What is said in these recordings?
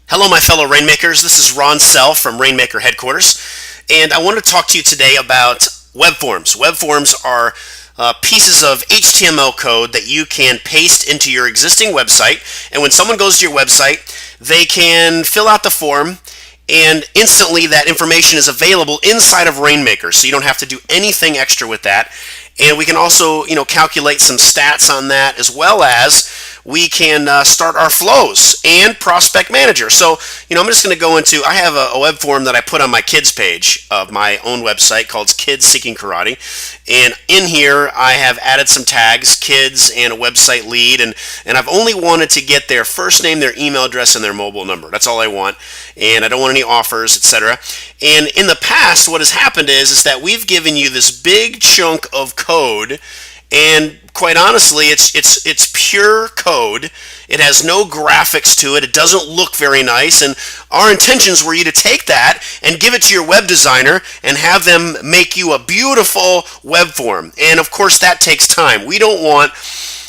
Hello, my fellow Rainmakers. This is Ron Sell from RainMaker headquarters, and I want to talk to you today about Webforms. Webforms are pieces of HTML code that you can paste into your existing website, and when someone goes to your website, they can fill out the form, and instantly that information is available inside of RainMaker, so you don't have to do anything extra with that. And we can also, calculate some stats on that, as well as we can start our flows and prospect manager. So, I'm just going to go into, I have a web form that I put on my kids page of my own website called Kids Seeking Karate. And in here, I have added some tags, kids and a website lead. And I've only wanted to get their first name, their email address, and their mobile number. That's all I want. And I don't want any offers, etc. And in the past, what has happened is that we've given you this big chunk of code, and quite honestly, it's pure code. It has no graphics to it. It doesn't look very nice, and our intentions were you to take that and give it to your web designer and have them make you a beautiful web form. And of course, that takes time. We don't want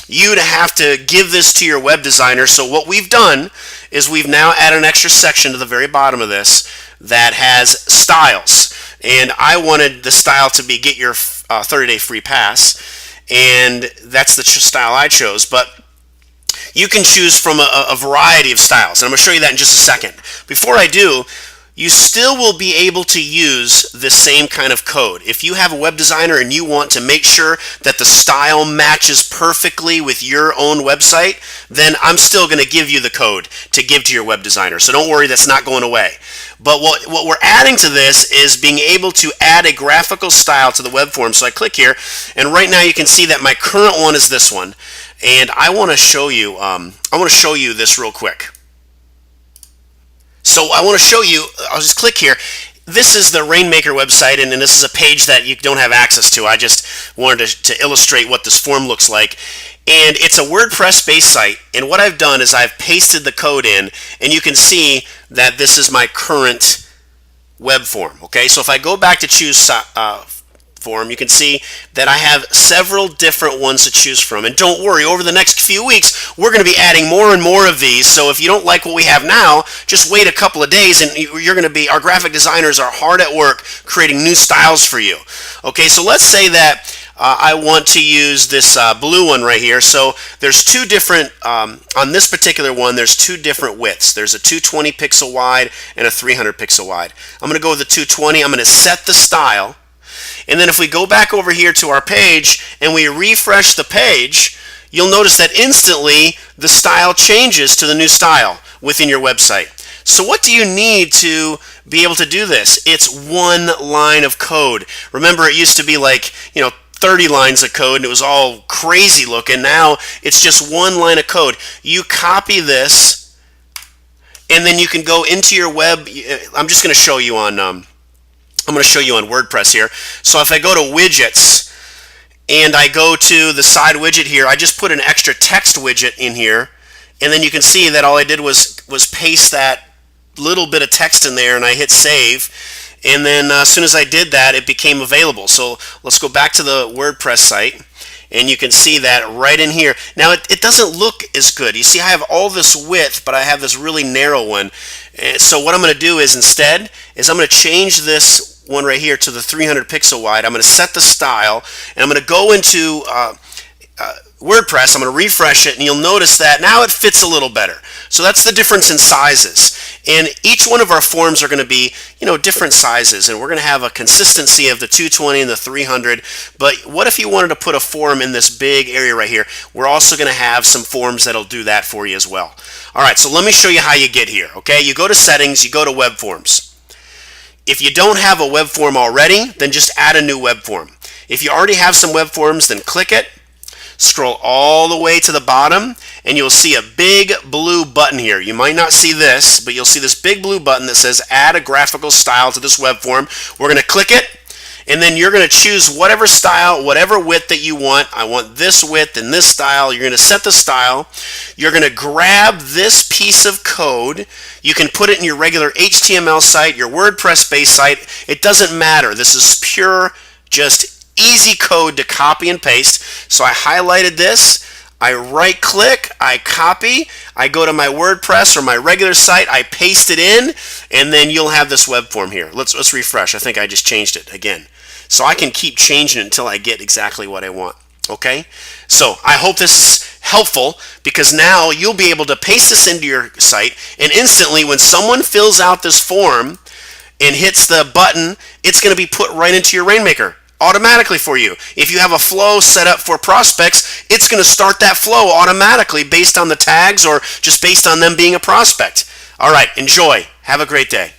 you to have to give this to your web designer. So what we've done is we've now added an extra section to the very bottom of this that has styles. And I wanted the style to be get your 30-day free pass, and that's the style I chose. But you can choose from a variety of styles, and I'm going to show you that in just a second. Before I do, you still will be able to use the same kind of code. If you have a web designer and you want to make sure that the style matches perfectly with your own website, then I'm still going to give you the code to give to your web designer. So don't worry, that's not going away. But what we're adding to this is being able to add a graphical style to the web form. So I click here, and right now you can see that my current one is this one. And I want to show you this real quick. So I want to show you, I'll just click here. This is the RainMaker website, and this is a page that you don't have access to. I just wanted to illustrate what this form looks like. And it's a WordPress-based site, and what I've done is I've pasted the code in, and you can see that this is my current web form. Okay, so if I go back to choose form, you can see that I have several different ones to choose from. And don't worry, over the next few weeks, we're going to be adding more and more of these. So if you don't like what we have now, just wait a couple of days, and you're going to be, our graphic designers are hard at work creating new styles for you. Okay, so let's say that I want to use this blue one right here. So there's two different, on this particular one, there's two different widths. There's a 220 pixel wide and a 300 pixel wide. I'm going to go with the 220. I'm going to set the style. And then if we go back over here to our page and we refresh the page, you'll notice that instantly the style changes to the new style within your website. So what do you need to be able to do this? It's one line of code. Remember, it used to be like, 30 lines of code and it was all crazy looking. Now it's just one line of code. You copy this, and then you can go into your web. I'm just going to show you on I'm going to show you on WordPress here. So if I go to widgets and I go to the side widget here, I just put an extra text widget in here, and then you can see that all I did was paste that little bit of text in there, and I hit save, and then as soon as I did that, it became available. So let's go back to the WordPress site, and you can see that right in here. Now it doesn't look as good. You see I have all this width, but I have this really narrow one. And so what I'm going to do is instead I'm going to change this one right here to the 300 pixel wide. I'm going to set the style, and I'm going to go into WordPress. I'm going to refresh it, and you'll notice that now it fits a little better. So that's the difference in sizes. And each one of our forms are going to be, different sizes, and we're going to have a consistency of the 220 and the 300. But what if you wanted to put a form in this big area right here? We're also going to have some forms that'll do that for you as well. All right, so let me show you how you get here. Okay, you go to settings, you go to web forms. If you don't have a web form already, then just add a new web form. If you already have some web forms, then click it, scroll all the way to the bottom, and you'll see a big blue button here. You might not see this, but you'll see this big blue button that says add a graphical style to this web form. We're going to click it, and then you're going to choose whatever style, whatever width that you want. I want this width and this style. You're going to set the style. You're going to grab this piece of code. You can put it in your regular HTML site, your WordPress-based site. It doesn't matter. This is pure, just easy code to copy and paste. So I highlighted this. I right click, I copy, I go to my WordPress or my regular site, I paste it in, and then you'll have this web form here. Let's refresh. I think I just changed it again. So I can keep changing it until I get exactly what I want. Okay? So I hope this is helpful, because now you'll be able to paste this into your site, and instantly when someone fills out this form and hits the button, it's going to be put right into your RainMaker automatically for you. If you have a flow set up for prospects, it's going to start that flow automatically based on the tags or just based on them being a prospect. All right, enjoy. Have a great day.